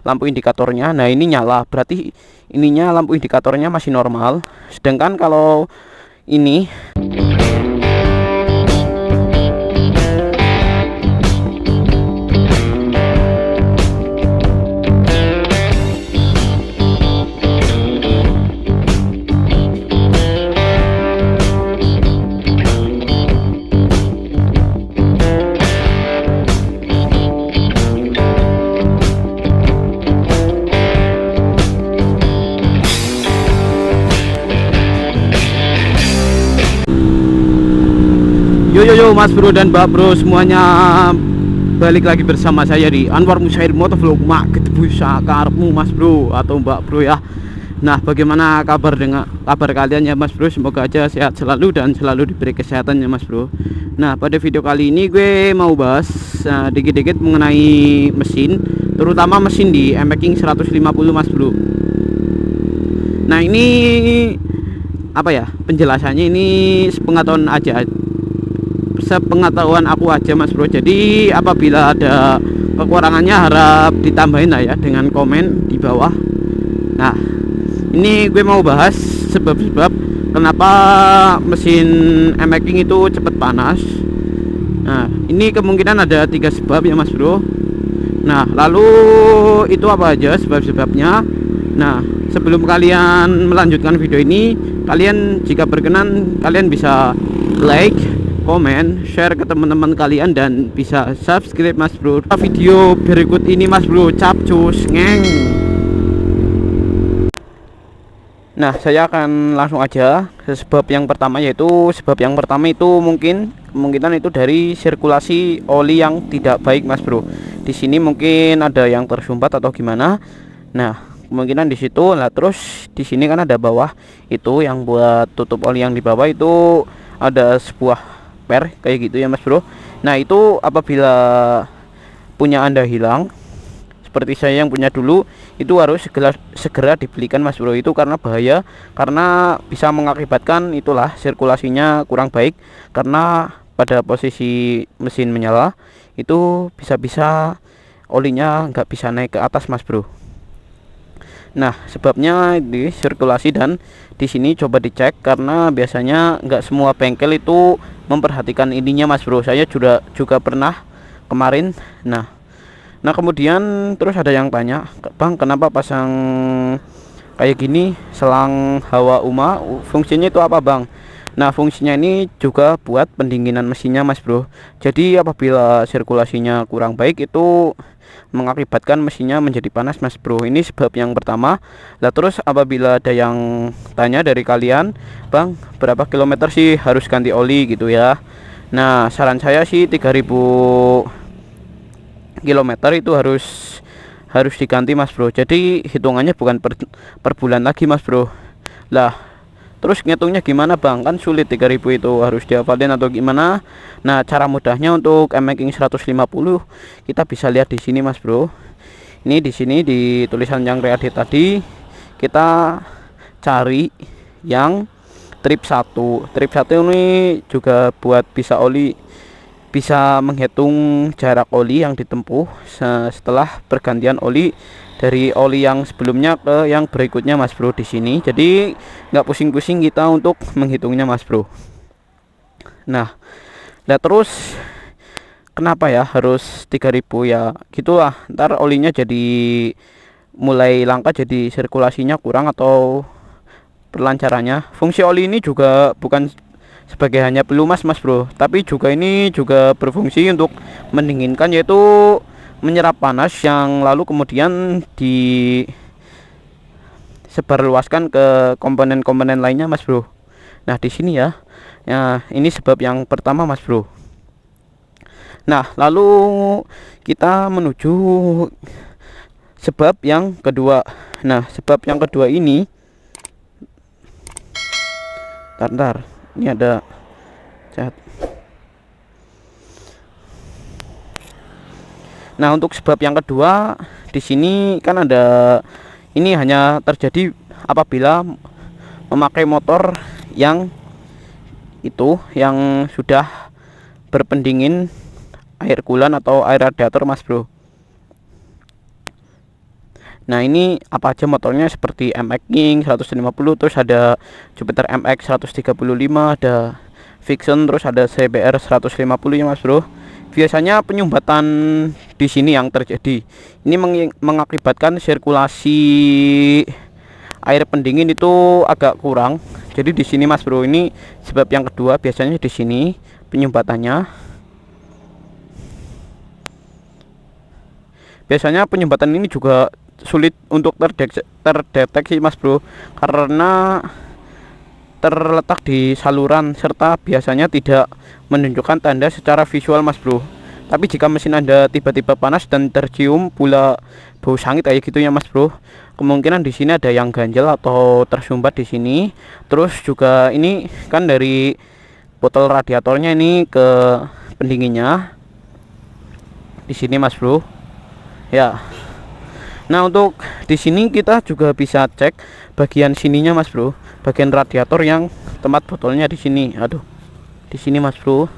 lampu indikatornya. Nah, ini nyala, berarti ininya lampu indikatornya masih normal. Sedangkan kalau ini yo Mas Bro dan Mbak Bro semuanya, balik lagi bersama saya di Anwar Musyair Motovlog. Mak ketebusa karepmu Mas Bro atau Mbak Bro ya. Nah, bagaimana kabar kalian ya Mas Bro? Semoga aja sehat selalu dan selalu diberi kesehatan ya Mas Bro. Nah, pada video kali ini gue mau bahas dikit-dikit mengenai mesin, terutama mesin di MPking 150 Mas Bro. Nah, ini apa ya, penjelasannya ini sepengetahuan aku aja Mas Bro. Jadi apabila ada kekurangannya harap ditambahin lah ya dengan komen di bawah. Nah, ini gue mau bahas sebab-sebab kenapa mesin MPking itu cepat panas. Nah, ini kemungkinan ada 3 sebab ya Mas Bro. Nah, lalu itu apa aja sebab-sebabnya? Nah, sebelum kalian melanjutkan video ini, kalian jika berkenan kalian bisa like, komen, share ke teman-teman kalian, dan bisa subscribe Mas Bro. Video berikut ini Mas Bro, capcus ngeng. Nah, saya akan langsung aja ke sebab yang pertama, yaitu sebab yang pertama itu kemungkinan itu dari sirkulasi oli yang tidak baik Mas Bro. Di sini mungkin ada yang tersumbat atau gimana. Nah, kemungkinan di situ. Lah terus di sini kan ada bawah itu yang buat tutup oli, yang di bawah itu ada sebuah per kayak gitu ya Mas Bro. Nah, itu apabila punya Anda hilang seperti saya yang punya dulu, itu harus segera dibelikan Mas Bro. Itu karena bahaya, karena bisa mengakibatkan itulah sirkulasinya kurang baik, karena pada posisi mesin menyala itu bisa-bisa olinya nggak bisa naik ke atas Mas Bro. Nah, sebabnya di sirkulasi, dan di sini coba dicek karena biasanya nggak semua bengkel itu memperhatikan ininya Mas Bro. Saya juga pernah kemarin. Nah, kemudian terus ada yang tanya, Bang, kenapa pasang kayak gini selang hawa UMA, fungsinya itu apa Bang? Nah, fungsinya ini juga buat pendinginan mesinnya Mas Bro. Jadi apabila sirkulasinya kurang baik itu mengakibatkan mesinnya menjadi panas Mas Bro. Ini sebab yang pertama. Lah terus apabila ada yang tanya dari kalian, Bang, berapa kilometer sih harus ganti oli gitu ya? Nah, saran saya sih 3000 kilometer itu harus diganti Mas Bro. Jadi hitungannya bukan per bulan lagi Mas Bro. Lah terus ngitungnya gimana Bang? Kan sulit, 3000 itu harus dihafalin atau gimana? Nah, cara mudahnya untuk MPking 150 kita bisa lihat di sini Mas Bro. Ini di sini di tulisan yang ready tadi, kita cari yang trip 1. Trip 1 ini juga buat bisa menghitung jarak oli yang ditempuh setelah pergantian oli dari oli yang sebelumnya ke yang berikutnya Mas Bro di sini. Jadi nggak pusing-pusing kita untuk menghitungnya Mas Bro. Nah, terus kenapa ya harus 3000 ya? Gitulah, ntar olinya jadi mulai langka, jadi sirkulasinya kurang atau perlancarannya. Fungsi oli ini juga bukan sebagai hanya pelumas Mas Bro, tapi ini juga berfungsi untuk mendinginkan, yaitu menyerap panas yang lalu kemudian disebarluaskan ke komponen-komponen lainnya Mas Bro. Nah, di sini ya. Nah, ini sebab yang pertama Mas Bro. Nah, lalu kita menuju sebab yang kedua. Nah, sebab yang kedua ini Bentar. Ini ada chat. Nah, untuk sebab yang kedua di sini kan ada, ini hanya terjadi apabila memakai motor yang sudah berpendingin air coolant atau air radiator Mas Bro. Nah ini apa aja motornya, seperti MX King 150, terus ada Jupiter MX 135, ada Vixen, terus ada CBR 150 ya mas bro. Biasanya penyumbatan di sini yang terjadi ini mengakibatkan sirkulasi air pendingin itu agak kurang. Jadi di sini mas bro, ini sebab yang kedua, biasanya di sini penyumbatannya. Biasanya penyumbatan ini juga sulit untuk terdeteksi mas bro, karena terletak di saluran serta biasanya tidak menunjukkan tanda secara visual mas bro. Tapi jika mesin Anda tiba-tiba panas dan tercium pula bau sangit kayak gitu ya mas bro, kemungkinan di sini ada yang ganjel atau tersumbat di sini. Terus juga ini kan dari botol radiatornya ini ke pendinginnya di sini mas bro ya. Nah untuk di sini kita juga bisa cek bagian sininya mas bro, bagian radiator yang tempat botolnya di sini. Aduh, di sini mas bro,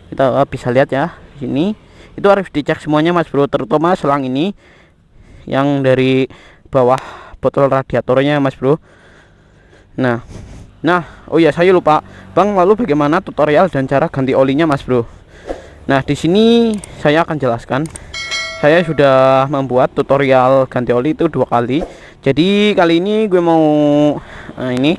kita bisa lihat ya. Di sini itu harus dicek semuanya mas bro, terutama selang ini yang dari bawah botol radiatornya mas bro. Nah oh ya saya lupa bang, lalu bagaimana tutorial dan cara ganti olinya mas bro? Nah di sini saya akan jelaskan. Saya sudah membuat tutorial ganti oli itu 2 kali. Jadi kali ini gue mau ini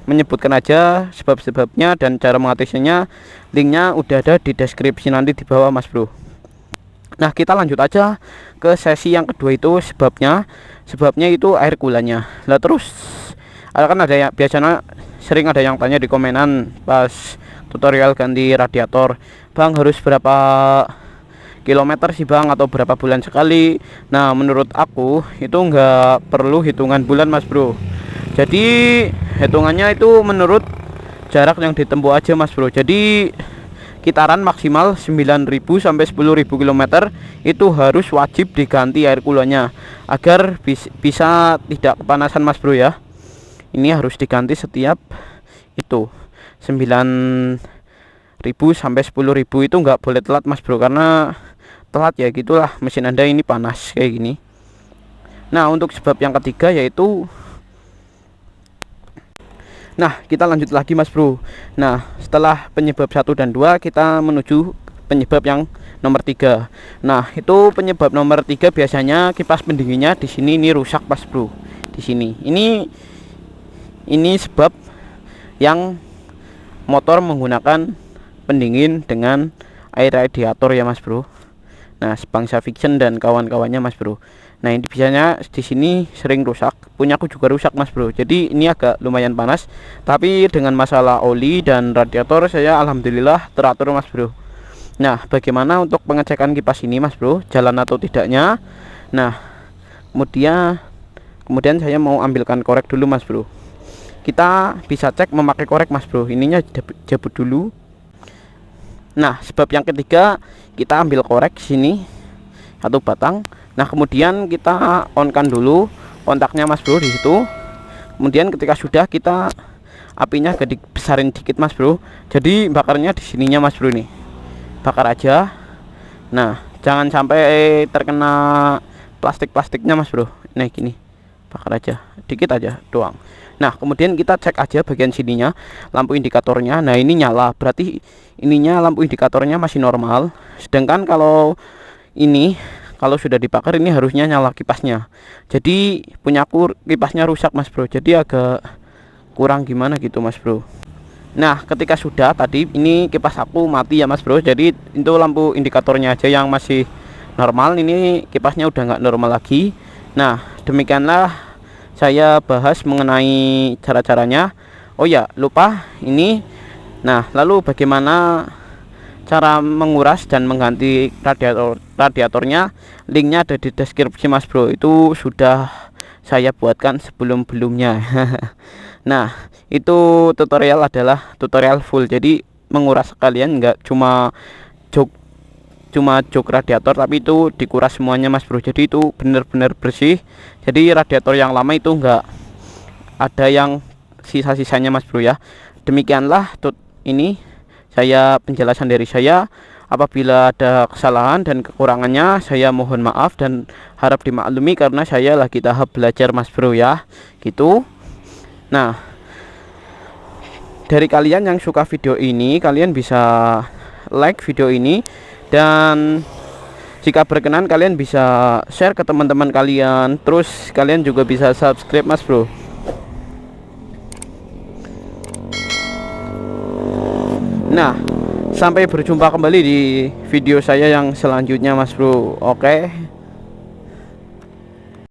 menyebutkan aja sebab-sebabnya dan cara mengatasinya. Linknya udah ada di deskripsi nanti di bawah mas bro. Nah kita lanjut aja ke sesi yang kedua, itu sebabnya itu air kulanya. Lah terus kan ada yang biasanya sering ada yang tanya di komenan pas tutorial ganti radiator, bang harus berapa kilometer sih bang, atau berapa bulan sekali? Nah menurut aku itu enggak perlu hitungan bulan mas bro. Jadi hitungannya itu menurut jarak yang ditempuh aja mas bro. Jadi kitaran maksimal 9.000 sampai 10.000 km itu harus wajib diganti air kulanya agar bisa tidak kepanasan mas bro ya. Ini harus diganti setiap itu 9.000 sampai 10.000, itu nggak boleh telat mas bro, karena telat ya gitulah mesin Anda ini panas kayak gini. Nah untuk sebab yang ketiga yaitu, nah kita lanjut lagi mas bro. Nah setelah penyebab 1 dan 2 kita menuju penyebab yang nomor 3. Nah itu penyebab nomor 3 biasanya kipas pendinginnya di sini ini rusak mas bro. Di sini ini sebab yang motor menggunakan pendingin dengan air radiator ya mas bro. Nah sebangsa Vixen dan kawan-kawannya mas bro. Nah ini biasanya di sini sering rusak, punyaku juga rusak mas bro. Jadi ini agak lumayan panas, tapi dengan masalah oli dan radiator saya alhamdulillah teratur mas bro. Nah bagaimana untuk pengecekan kipas ini mas bro, jalan atau tidaknya? Nah kemudian saya mau ambilkan korek dulu mas bro. Kita bisa cek memakai korek mas bro, ininya jabut dulu. Nah sebab yang ketiga kita ambil korek sini 1 batang. Nah kemudian kita on-kan dulu kontaknya mas bro di situ. Kemudian ketika sudah, kita apinya agak dibesarin dikit mas bro. Jadi bakarnya di sininya mas bro nih, bakar aja. Nah jangan sampai terkena plastiknya mas bro. Nah gini, bakar aja dikit aja doang. Nah kemudian kita cek aja bagian sininya, lampu indikatornya. Nah ini nyala, berarti ininya lampu indikatornya masih normal. Sedangkan kalau ini, kalau sudah dibakar ini harusnya nyala kipasnya. Jadi punyaku kipasnya rusak mas bro, jadi agak kurang gimana gitu mas bro. Nah ketika sudah tadi ini kipas aku mati ya mas bro, jadi itu lampu indikatornya aja yang masih normal, ini kipasnya udah nggak normal lagi. Nah demikianlah saya bahas mengenai cara-caranya. Oh ya lupa ini. Nah lalu bagaimana cara menguras dan mengganti radiatornya? Linknya ada di deskripsi mas bro, itu sudah saya buatkan sebelum-belumnya. Nah itu tutorial adalah tutorial full, jadi menguras sekalian, nggak cuma jok radiator, tapi itu dikuras semuanya mas bro. Jadi itu benar-benar bersih. Jadi radiator yang lama itu enggak ada yang sisa-sisanya mas bro ya. Demikianlah ini saya penjelasan dari saya. Apabila ada kesalahan dan kekurangannya, saya mohon maaf dan harap dimaklumi karena saya lagi tahap belajar Mas Bro ya, gitu. Nah, dari kalian yang suka video ini, kalian bisa like video ini, dan jika berkenan kalian bisa share ke teman-teman kalian. Terus kalian juga bisa subscribe Mas Bro. Nah, sampai berjumpa kembali di video saya yang selanjutnya Mas Bro. Oke.